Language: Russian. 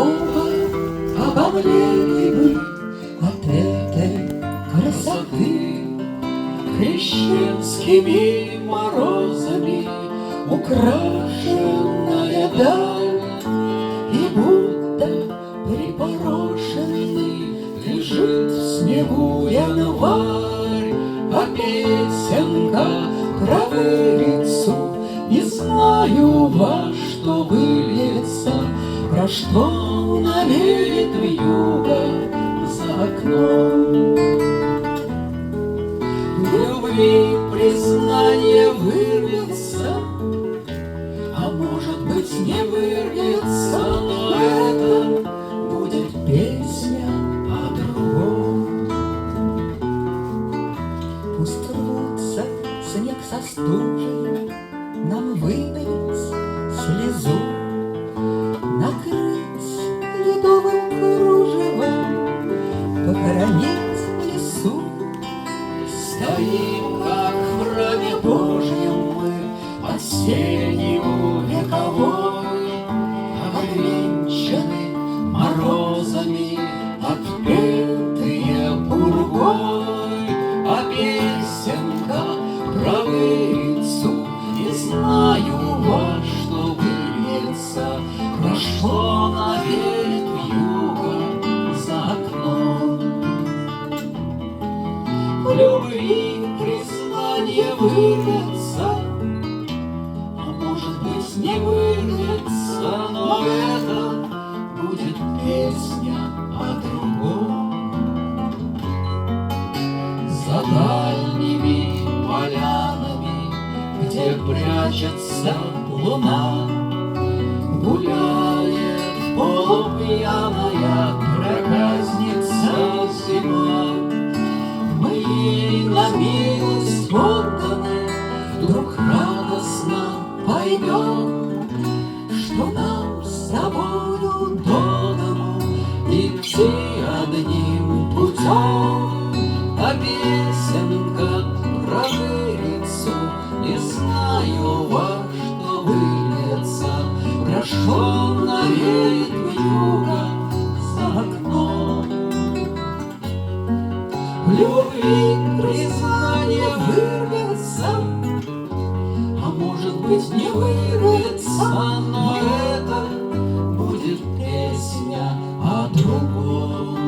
Оба обомлели мы от этой красоты, крещенскими морозами украшенная даль, и будто припорошенный лежит в снегу январь, а песенка про вылицу не знаю, во что выльется, про что навеет вьюга за окном. В любви признание вырвется, а может быть не вырвется, но это будет песня о другом. Пусть рвутся снег со стужей, нам выдавить слезу, накрыть ледовым кружевом, похоронить в лесу. Стоим, как в храме Божьем мы, осенью вековой, обвенчаны морозами, отпетые пургой, а песенка про вылицу не знаю, во что выльется, про что навеет вьюга за окном. В любви признание вырвется, а может быть не вырвется, но это будет песня о другом. За дальними полянами, где прячется луна, гуляет полупьяная проказница зима. Мы ей на милость отданы, вдруг радостно поймем, что нам с тобою до дому идти одним путем. А песенка про вылицу не знаю, во что выльется, про что навеет вьюга за окном. В любви признание вырвется, а может быть не вырвется, но это будет песня о другом.